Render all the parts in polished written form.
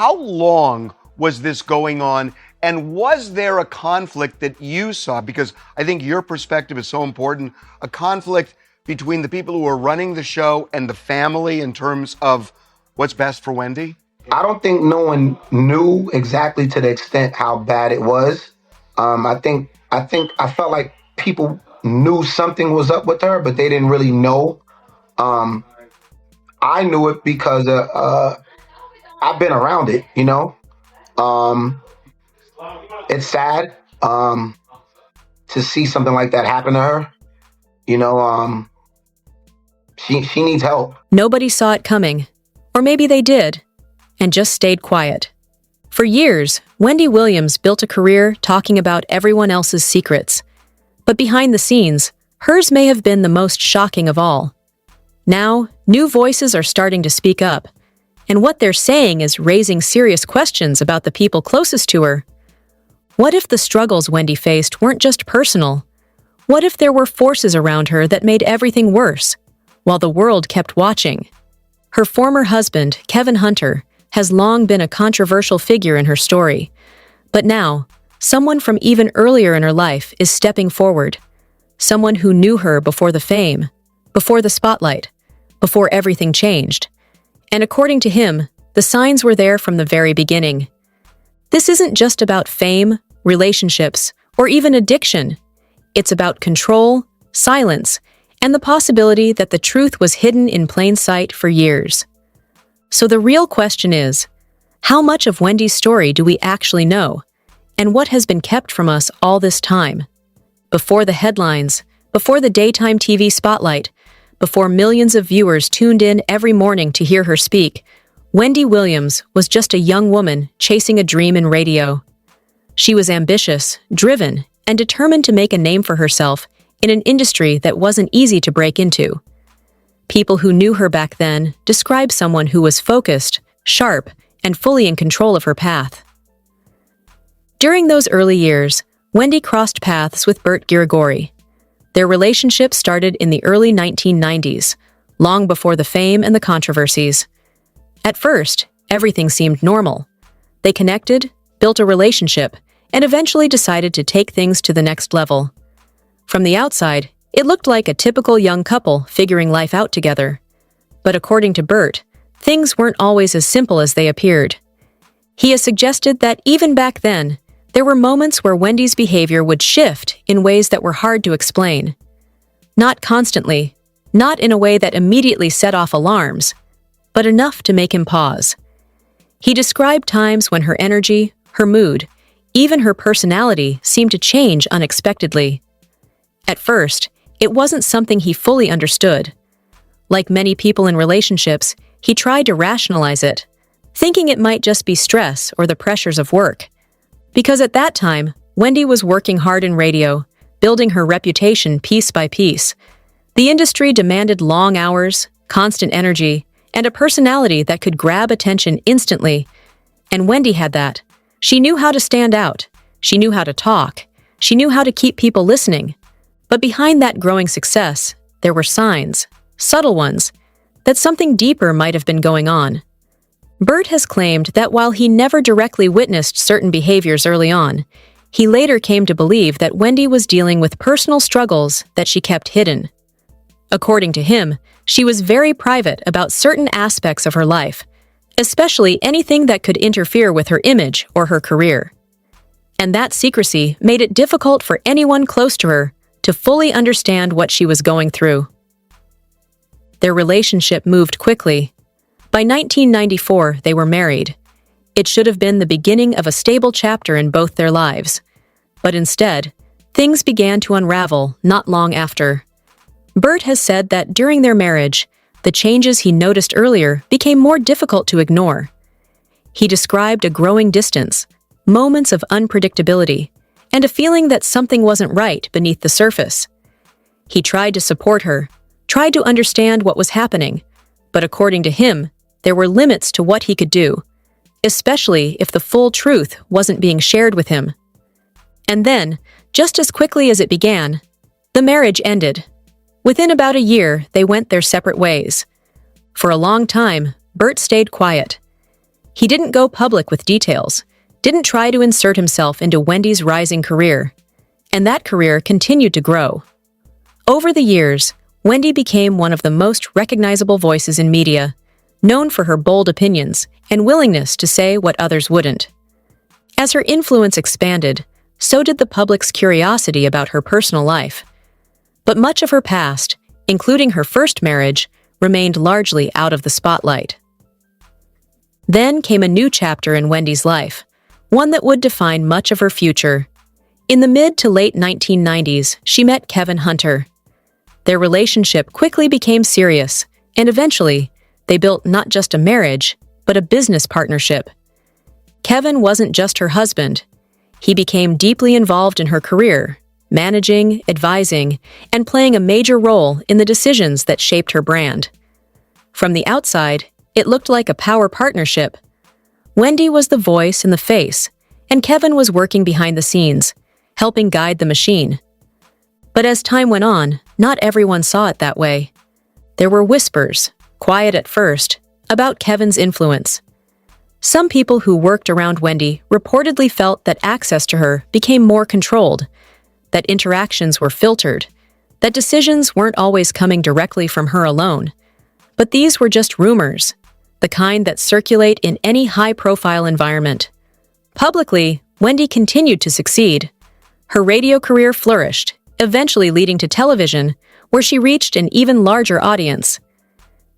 how long was this going on? And was there a conflict that you saw? Because I think your perspective is so important. A conflict between the people who are running the show and the family in terms of what's best for Wendy? I don't think no one knew exactly to the extent how bad it was. I felt like people knew something was up with her, but they didn't really know. I knew it because I've been around it, you know. It's sad to see something like that happen to her. You know, she needs help. Nobody saw it coming. Or maybe they did, and just stayed quiet. For years, Wendy Williams built a career talking about everyone else's secrets. But behind the scenes, hers may have been the most shocking of all. Now, new voices are starting to speak up, and what they're saying is raising serious questions about the people closest to her. What if the struggles Wendy faced weren't just personal? What if there were forces around her that made everything worse, while the world kept watching? Her former husband, Kevin Hunter, has long been a controversial figure in her story. But now, someone from even earlier in her life is stepping forward. Someone who knew her before the fame, before the spotlight, before everything changed. And according to him, the signs were there from the very beginning. This isn't just about fame, relationships, or even addiction. It's about control, silence, and the possibility that the truth was hidden in plain sight for years. So the real question is, how much of Wendy's story do we actually know? And what has been kept from us all this time? Before the headlines, before the daytime TV spotlight, before millions of viewers tuned in every morning to hear her speak, Wendy Williams was just a young woman chasing a dream in radio. She was ambitious, driven, and determined to make a name for herself in an industry that wasn't easy to break into. People who knew her back then described someone who was focused, sharp, and fully in control of her path. During those early years, Wendy crossed paths with Bert Girigori. Their relationship started in the early 1990s, long before the fame and the controversies. At first, everything seemed normal. They connected, built a relationship, and eventually decided to take things to the next level. From the outside, it looked like a typical young couple figuring life out together. But according to Bert, things weren't always as simple as they appeared. He has suggested that even back then, there were moments where Wendy's behavior would shift in ways that were hard to explain. Not constantly, not in a way that immediately set off alarms, but enough to make him pause. He described times when her energy, her mood, even her personality seemed to change unexpectedly. At first, it wasn't something he fully understood. Like many people in relationships, he tried to rationalize it, thinking it might just be stress or the pressures of work. Because at that time, Wendy was working hard in radio, building her reputation piece by piece. The industry demanded long hours, constant energy, and a personality that could grab attention instantly. And Wendy had that. She knew how to stand out. She knew how to talk. She knew how to keep people listening. But behind that growing success, there were signs, subtle ones, that something deeper might have been going on. Bert has claimed that while he never directly witnessed certain behaviors early on, he later came to believe that Wendy was dealing with personal struggles that she kept hidden. According to him, she was very private about certain aspects of her life, especially anything that could interfere with her image or her career. And that secrecy made it difficult for anyone close to her to fully understand what she was going through. Their relationship moved quickly. By 1994, they were married. It should have been the beginning of a stable chapter in both their lives. But instead, things began to unravel not long after. Bert has said that during their marriage, the changes he noticed earlier became more difficult to ignore. He described a growing distance, moments of unpredictability, and a feeling that something wasn't right beneath the surface. He tried to support her, tried to understand what was happening, but according to him, there were limits to what he could do, especially if the full truth wasn't being shared with him. And then, just as quickly as it began, the marriage ended. Within about a year, they went their separate ways. For a long time, Bert stayed quiet. He didn't go public with details, didn't try to insert himself into Wendy's rising career, and that career continued to grow. Over the years, Wendy became one of the most recognizable voices in media, known for her bold opinions and willingness to say what others wouldn't. As her influence expanded, so did the public's curiosity about her personal life. But much of her past, including her first marriage, remained largely out of the spotlight. Then came a new chapter in Wendy's life, one that would define much of her future. In the mid to late 1990s, she met Kevin Hunter. Their relationship quickly became serious, and eventually, they built not just a marriage, but a business partnership. Kevin wasn't just her husband. He became deeply involved in her career, managing, advising, and playing a major role in the decisions that shaped her brand. From the outside, it looked like a power partnership. Wendy was the voice and the face, and Kevin was working behind the scenes, helping guide the machine. But as time went on, not everyone saw it that way. There were whispers, quiet at first, about Kevin's influence. Some people who worked around Wendy reportedly felt that access to her became more controlled, that interactions were filtered, that decisions weren't always coming directly from her alone. But these were just rumors, the kind that circulate in any high-profile environment. Publicly, Wendy continued to succeed. Her radio career flourished, eventually leading to television, where she reached an even larger audience.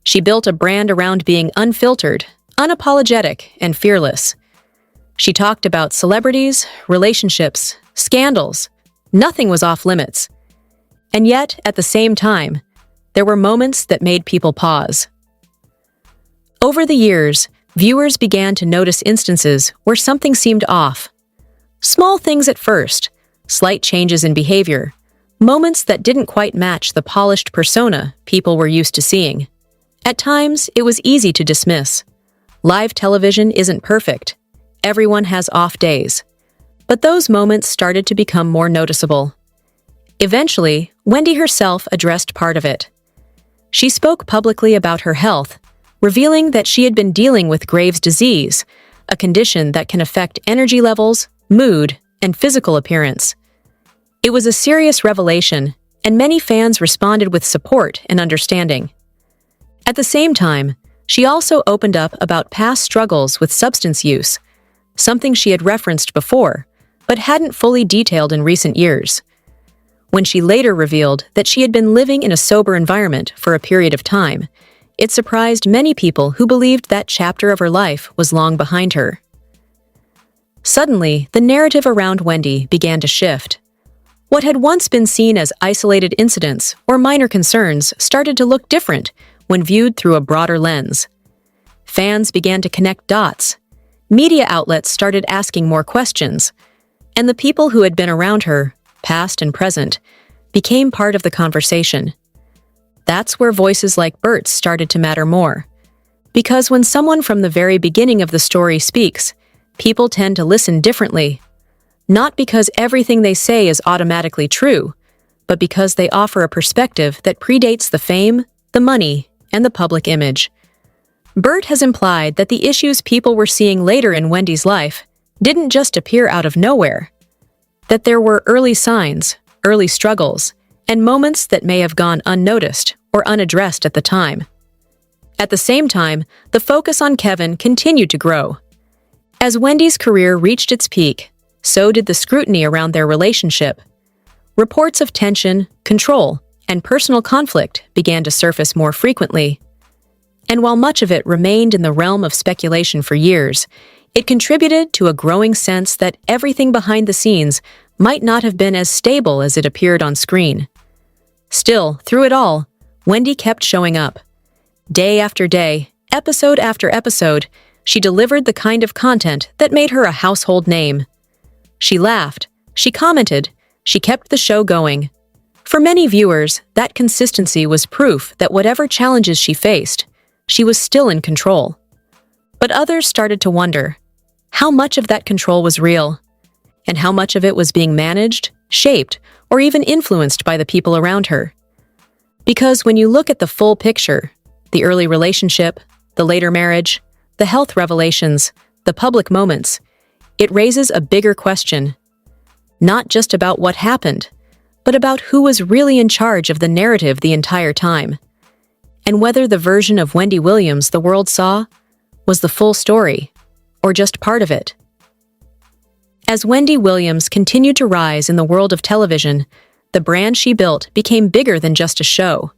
She built a brand around being unfiltered, unapologetic, and fearless. She talked about celebrities, relationships, scandals. Nothing was off limits. And yet, at the same time, there were moments that made people pause. Over the years, viewers began to notice instances where something seemed off. Small things at first, slight changes in behavior, moments that didn't quite match the polished persona people were used to seeing. At times, it was easy to dismiss. Live television isn't perfect. Everyone has off days. But those moments started to become more noticeable. Eventually, Wendy herself addressed part of it. She spoke publicly about her health, revealing that she had been dealing with Graves' disease, a condition that can affect energy levels, mood, and physical appearance. It was a serious revelation, and many fans responded with support and understanding. At the same time, she also opened up about past struggles with substance use, something she had referenced before, but hadn't fully detailed in recent years. When she later revealed that she had been living in a sober environment for a period of time, it surprised many people who believed that chapter of her life was long behind her. Suddenly, the narrative around Wendy began to shift. What had once been seen as isolated incidents or minor concerns started to look different when viewed through a broader lens. Fans began to connect dots. Media outlets started asking more questions, and the people who had been around her, past and present, became part of the conversation. That's where voices like Bert's started to matter more. Because when someone from the very beginning of the story speaks, people tend to listen differently. Not because everything they say is automatically true, but because they offer a perspective that predates the fame, the money, and the public image. Bert has implied that the issues people were seeing later in Wendy's life didn't just appear out of nowhere. That there were early signs, early struggles, and moments that may have gone unnoticed or unaddressed at the time. At the same time, the focus on Kevin continued to grow. As Wendy's career reached its peak, so did the scrutiny around their relationship. Reports of tension, control, and personal conflict began to surface more frequently. And while much of it remained in the realm of speculation for years, it contributed to a growing sense that everything behind the scenes might not have been as stable as it appeared on screen. Still, through it all, Wendy kept showing up. Day after day, episode after episode, she delivered the kind of content that made her a household name. She laughed, she commented, she kept the show going. For many viewers, that consistency was proof that whatever challenges she faced, she was still in control. But others started to wonder, how much of that control was real? And how much of it was being managed, shaped, or even influenced by the people around her? Because when you look at the full picture, the early relationship, the later marriage, the health revelations, the public moments, it raises a bigger question. Not just about what happened, but about who was really in charge of the narrative the entire time, and whether the version of Wendy Williams the world saw was the full story, or just part of it. As Wendy Williams continued to rise in the world of television, the brand she built became bigger than just a show.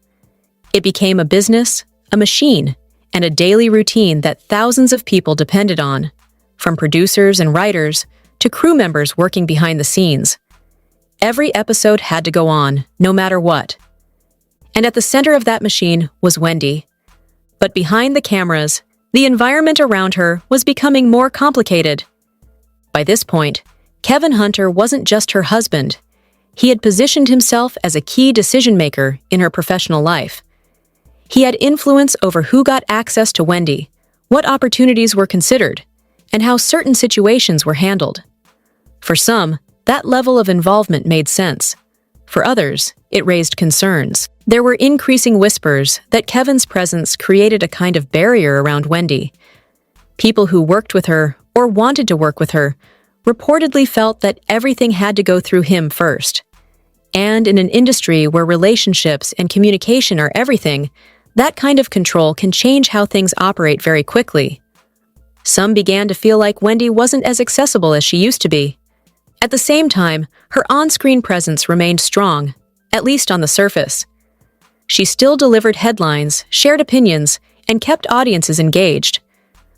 It became a business, a machine, and a daily routine that thousands of people depended on, from producers and writers to crew members working behind the scenes. Every episode had to go on, no matter what. And at the center of that machine was Wendy. But behind the cameras, the environment around her was becoming more complicated. By this point, Kevin Hunter wasn't just her husband. He had positioned himself as a key decision-maker in her professional life. He had influence over who got access to Wendy, what opportunities were considered, and how certain situations were handled. For some, that level of involvement made sense. For others, it raised concerns. There were increasing whispers that Kevin's presence created a kind of barrier around Wendy. People who worked with her or wanted to work with her reportedly felt that everything had to go through him first. And in an industry where relationships and communication are everything, that kind of control can change how things operate very quickly. Some began to feel like Wendy wasn't as accessible as she used to be. At the same time, her on-screen presence remained strong, at least on the surface. She still delivered headlines, shared opinions, and kept audiences engaged.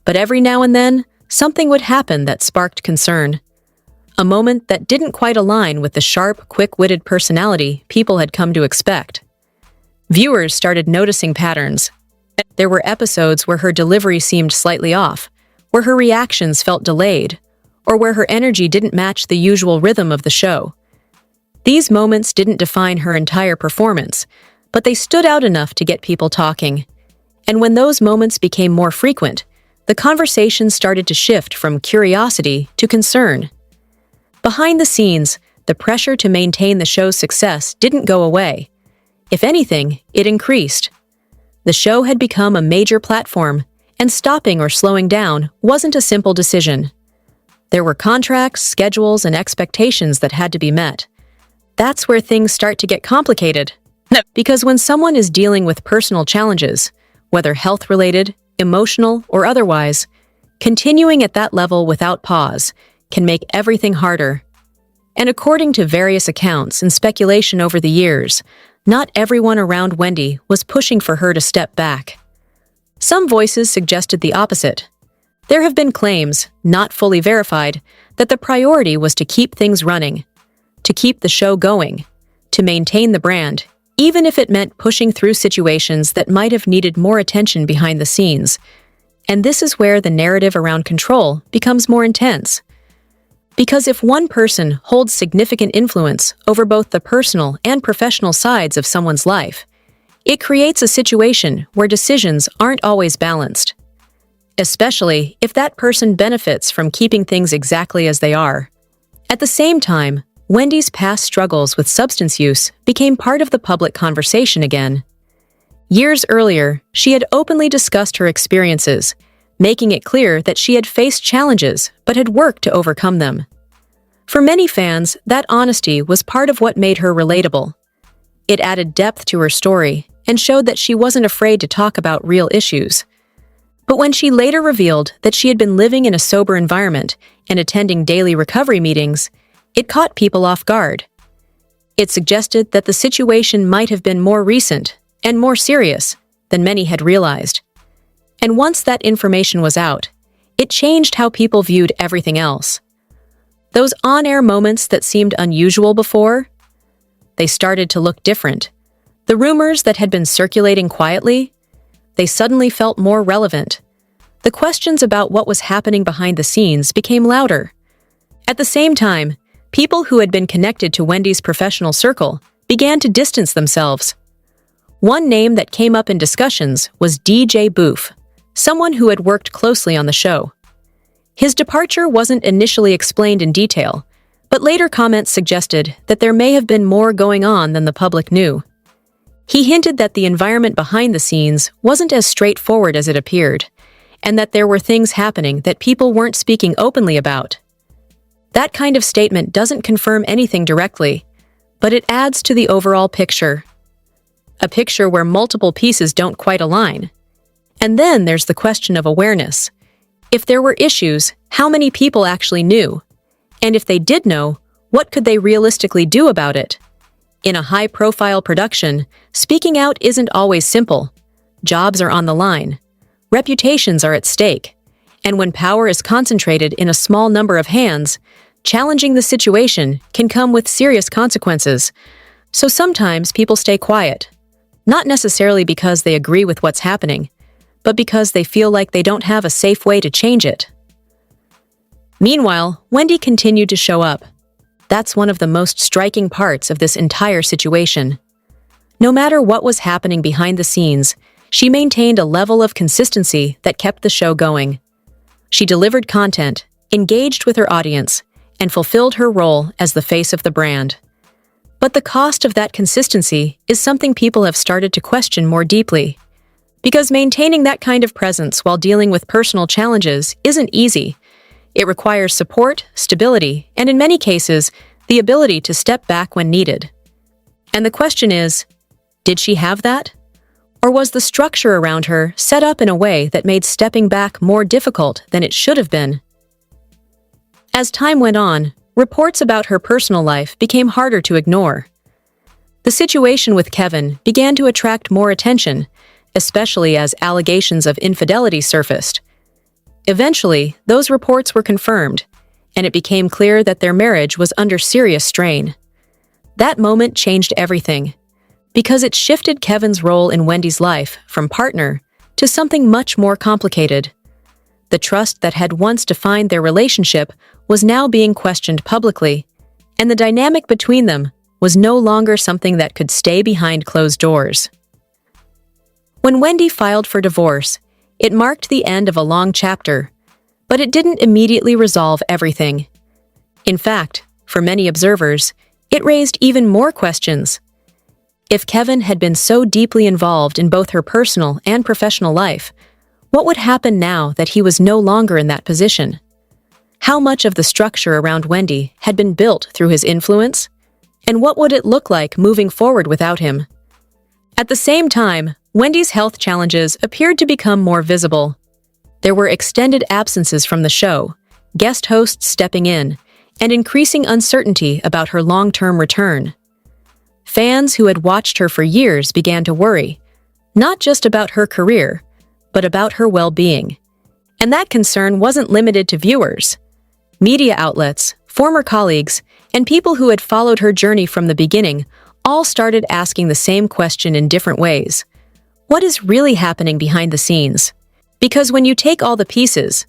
But every now and then, something would happen that sparked concern. A moment that didn't quite align with the sharp, quick-witted personality people had come to expect. Viewers started noticing patterns. There were episodes where her delivery seemed slightly off, where her reactions felt delayed, or where her energy didn't match the usual rhythm of the show. These moments didn't define her entire performance, but they stood out enough to get people talking. And when those moments became more frequent, the conversation started to shift from curiosity to concern. Behind the scenes, the pressure to maintain the show's success didn't go away. If anything, it increased. The show had become a major platform, and stopping or slowing down wasn't a simple decision. There were contracts, schedules, and expectations that had to be met. That's where things start to get complicated. Because when someone is dealing with personal challenges, whether health-related, emotional, or otherwise, continuing at that level without pause can make everything harder. And according to various accounts and speculation over the years, not everyone around Wendy was pushing for her to step back. Some voices suggested the opposite. There have been claims, not fully verified, that the priority was to keep things running, to keep the show going, to maintain the brand, even if it meant pushing through situations that might have needed more attention behind the scenes. And this is where the narrative around control becomes more intense. Because if one person holds significant influence over both the personal and professional sides of someone's life, it creates a situation where decisions aren't always balanced. Especially if that person benefits from keeping things exactly as they are. At the same time, Wendy's past struggles with substance use became part of the public conversation again. Years earlier, she had openly discussed her experiences, making it clear that she had faced challenges but had worked to overcome them. For many fans, that honesty was part of what made her relatable. It added depth to her story and showed that she wasn't afraid to talk about real issues. But when she later revealed that she had been living in a sober environment and attending daily recovery meetings, it caught people off guard. It suggested that the situation might have been more recent and more serious than many had realized. And once that information was out, it changed how people viewed everything else. Those on-air moments that seemed unusual before, they started to look different. The rumors that had been circulating quietly, they suddenly felt more relevant. The questions about what was happening behind the scenes became louder. At the same time, people who had been connected to Wendy's professional circle began to distance themselves. One name that came up in discussions was DJ Boof, someone who had worked closely on the show. His departure wasn't initially explained in detail, but later comments suggested that there may have been more going on than the public knew. He hinted that the environment behind the scenes wasn't as straightforward as it appeared, and that there were things happening that people weren't speaking openly about. That kind of statement doesn't confirm anything directly, but it adds to the overall picture. A picture where multiple pieces don't quite align. And then there's the question of awareness. If there were issues, how many people actually knew? And if they did know, what could they realistically do about it? In a high-profile production, speaking out isn't always simple. Jobs are on the line. Reputations are at stake. And when power is concentrated in a small number of hands, challenging the situation can come with serious consequences. So sometimes people stay quiet. Not necessarily because they agree with what's happening, but because they feel like they don't have a safe way to change it. Meanwhile, Wendy continued to show up. That's one of the most striking parts of this entire situation. No matter what was happening behind the scenes, she maintained a level of consistency that kept the show going. She delivered content, engaged with her audience, and fulfilled her role as the face of the brand. But the cost of that consistency is something people have started to question more deeply. Because maintaining that kind of presence while dealing with personal challenges isn't easy. It requires support, stability, and in many cases, the ability to step back when needed. And the question is, did she have that? Or was the structure around her set up in a way that made stepping back more difficult than it should have been? As time went on, reports about her personal life became harder to ignore. The situation with Kevin began to attract more attention, especially as allegations of infidelity surfaced. Eventually, those reports were confirmed, and it became clear that their marriage was under serious strain. That moment changed everything, because it shifted Kevin's role in Wendy's life from partner to something much more complicated. The trust that had once defined their relationship was now being questioned publicly, and the dynamic between them was no longer something that could stay behind closed doors. When Wendy filed for divorce, it marked the end of a long chapter, but it didn't immediately resolve everything. In fact, for many observers, it raised even more questions. If Kevin had been so deeply involved in both her personal and professional life, what would happen now that he was no longer in that position? How much of the structure around Wendy had been built through his influence? And what would it look like moving forward without him? At the same time, Wendy's health challenges appeared to become more visible. There were extended absences from the show, guest hosts stepping in, and increasing uncertainty about her long-term return. Fans who had watched her for years began to worry, not just about her career, but about her well-being. And that concern wasn't limited to viewers. Media outlets, former colleagues, and people who had followed her journey from the beginning all started asking the same question in different ways. What is really happening behind the scenes? Because when you take all the pieces,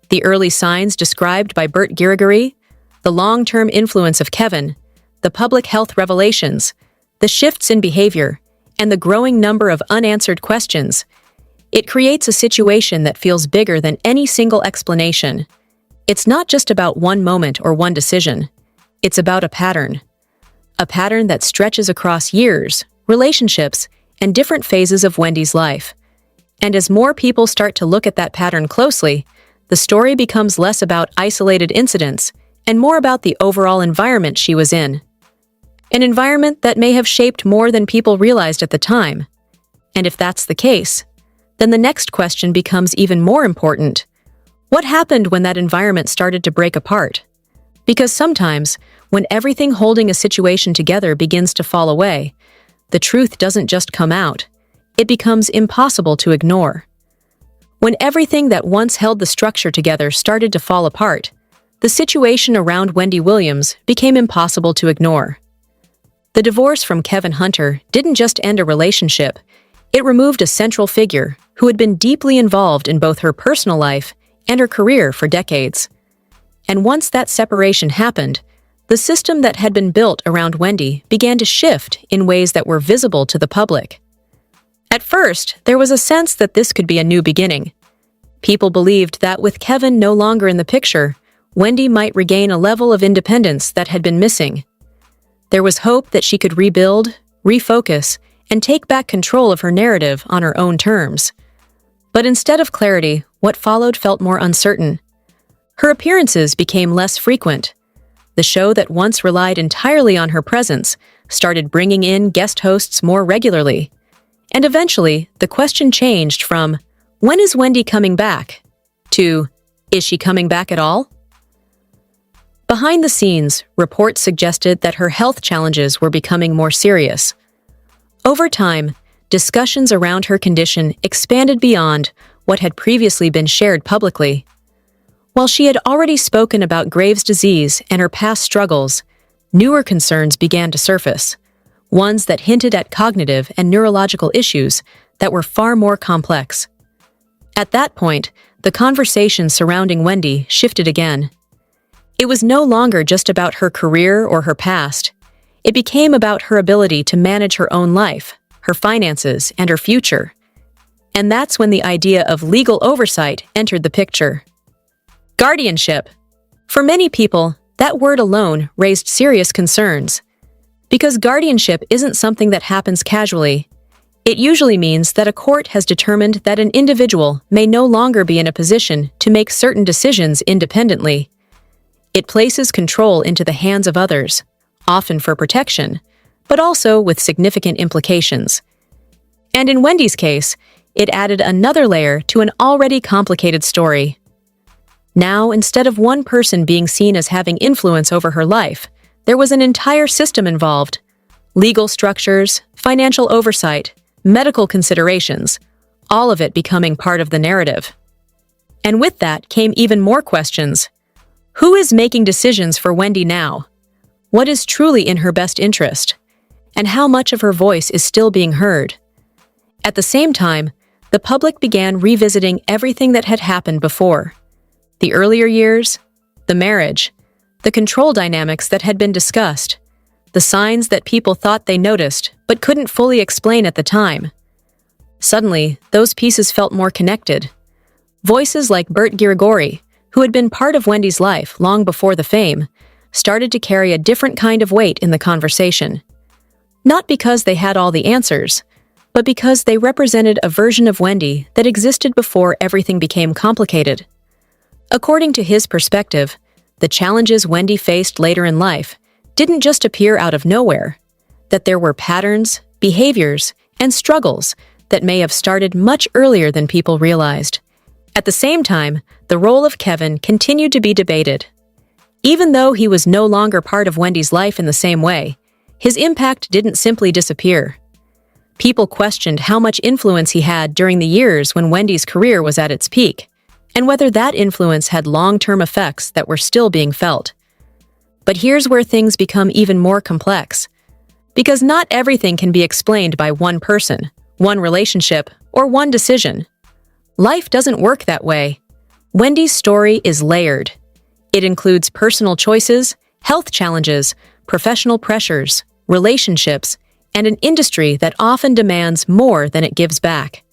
the early signs described by Bert Girigiri, the long-term influence of Kevin, the public health revelations, the shifts in behavior, and the growing number of unanswered questions, it creates a situation that feels bigger than any single explanation. It's not just about one moment or one decision. It's about a pattern. A pattern that stretches across years, relationships, and different phases of Wendy's life. And as more people start to look at that pattern closely, the story becomes less about isolated incidents and more about the overall environment she was in. An environment that may have shaped more than people realized at the time. And if that's the case, then the next question becomes even more important. What happened when that environment started to break apart? Because sometimes, when everything holding a situation together begins to fall away, the truth doesn't just come out. It becomes impossible to ignore. When everything that once held the structure together started to fall apart, the situation around Wendy Williams became impossible to ignore. The divorce from Kevin Hunter didn't just end a relationship, it removed a central figure who had been deeply involved in both her personal life and her career for decades. And once that separation happened, the system that had been built around Wendy began to shift in ways that were visible to the public. At first, there was a sense that this could be a new beginning. People believed that with Kevin no longer in the picture, Wendy might regain a level of independence that had been missing. There was hope that she could rebuild, refocus, and take back control of her narrative on her own terms. But instead of clarity, what followed felt more uncertain. Her appearances became less frequent. The show that once relied entirely on her presence started bringing in guest hosts more regularly. And eventually, the question changed from, "When is Wendy coming back?" to, "Is she coming back at all?" Behind the scenes, reports suggested that her health challenges were becoming more serious. Over time, discussions around her condition expanded beyond what had previously been shared publicly. While she had already spoken about Graves' disease and her past struggles, newer concerns began to surface, ones that hinted at cognitive and neurological issues that were far more complex. At that point, the conversation surrounding Wendy shifted again. It was no longer just about her career or her past. It became about her ability to manage her own life, her finances, and her future. And that's when the idea of legal oversight entered the picture. Guardianship. For many people, that word alone raised serious concerns. Because guardianship isn't something that happens casually. It usually means that a court has determined that an individual may no longer be in a position to make certain decisions independently. It places control into the hands of others, often for protection, but also with significant implications. And in Wendy's case, it added another layer to an already complicated story. Now, instead of one person being seen as having influence over her life, there was an entire system involved. Legal structures, financial oversight, medical considerations, all of it becoming part of the narrative. And with that came even more questions. Who is making decisions for Wendy now? What is truly in her best interest? And how much of her voice is still being heard? At the same time, the public began revisiting everything that had happened before. The earlier years, the marriage, the control dynamics that had been discussed, the signs that people thought they noticed but couldn't fully explain at the time. Suddenly, those pieces felt more connected. Voices like Bert Girigori, who had been part of Wendy's life long before the fame, started to carry a different kind of weight in the conversation. Not because they had all the answers, but because they represented a version of Wendy that existed before everything became complicated. According to his perspective, the challenges Wendy faced later in life didn't just appear out of nowhere, that there were patterns, behaviors, and struggles that may have started much earlier than people realized. At the same time, the role of Kevin continued to be debated. Even though he was no longer part of Wendy's life in the same way, his impact didn't simply disappear. People questioned how much influence he had during the years when Wendy's career was at its peak, and whether that influence had long-term effects that were still being felt. But here's where things become even more complex. Because not everything can be explained by one person, one relationship, or one decision. Life doesn't work that way. Wendy's story is layered. It includes personal choices, health challenges, professional pressures, relationships, and an industry that often demands more than it gives back.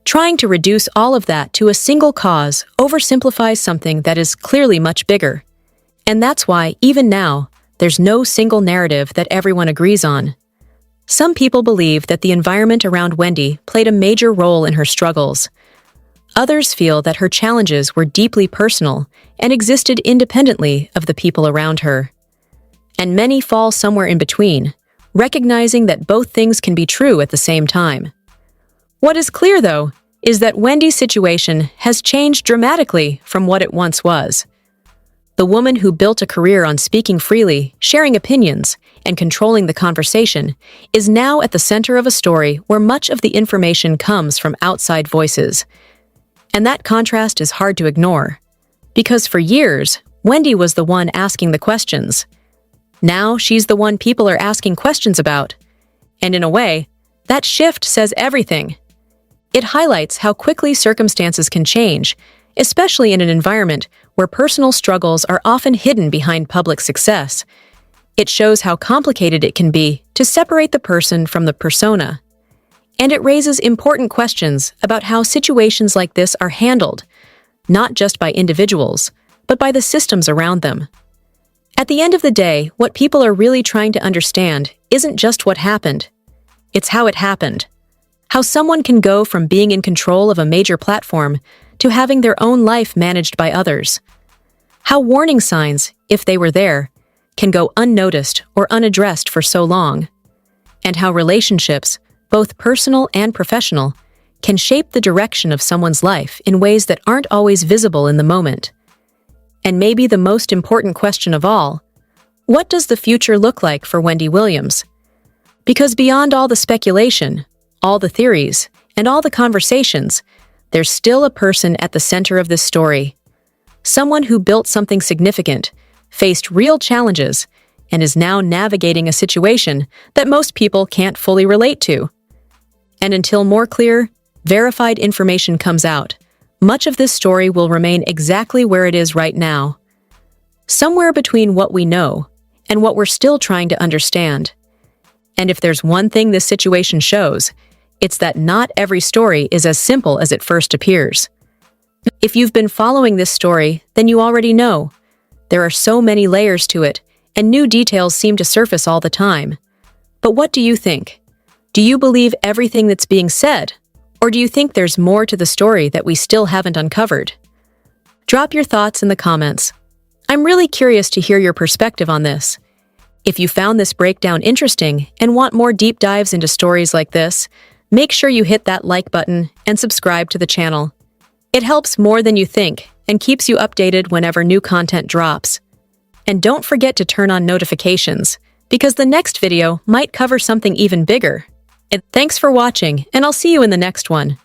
Trying to reduce all of that to a single cause oversimplifies something that is clearly much bigger. And that's why, even now, there's no single narrative that everyone agrees on. Some people believe that the environment around Wendy played a major role in her struggles. Others feel that her challenges were deeply personal and existed independently of the people around her. And many fall somewhere in between, recognizing that both things can be true at the same time. What is clear, though, is that Wendy's situation has changed dramatically from what it once was. The woman who built a career on speaking freely, sharing opinions, and controlling the conversation is now at the center of a story where much of the information comes from outside voices. And that contrast is hard to ignore. Because for years, Wendy was the one asking the questions. Now she's the one people are asking questions about. And in a way, that shift says everything. It highlights how quickly circumstances can change, especially in an environment where personal struggles are often hidden behind public success. It shows how complicated it can be to separate the person from the persona. And it raises important questions about how situations like this are handled, not just by individuals, but by the systems around them. At the end of the day, what people are really trying to understand isn't just what happened. It's how it happened. How someone can go from being in control of a major platform to having their own life managed by others. How warning signs, if they were there, can go unnoticed or unaddressed for so long. And how relationships, both personal and professional, can shape the direction of someone's life in ways that aren't always visible in the moment. And maybe the most important question of all, what does the future look like for Wendy Williams? Because beyond all the speculation, all the theories, and all the conversations, there's still a person at the center of this story. Someone who built something significant, faced real challenges, and is now navigating a situation that most people can't fully relate to. And until more clear, verified information comes out, much of this story will remain exactly where it is right now. Somewhere between what we know and what we're still trying to understand. And if there's one thing this situation shows, it's that not every story is as simple as it first appears. If you've been following this story, then you already know. There are so many layers to it, and new details seem to surface all the time. But what do you think? Do you believe everything that's being said? Or do you think there's more to the story that we still haven't uncovered? Drop your thoughts in the comments. I'm really curious to hear your perspective on this. If you found this breakdown interesting and want more deep dives into stories like this, make sure you hit that like button and subscribe to the channel. It helps more than you think and keeps you updated whenever new content drops. And don't forget to turn on notifications, because the next video might cover something even bigger. And thanks for watching, and I'll see you in the next one.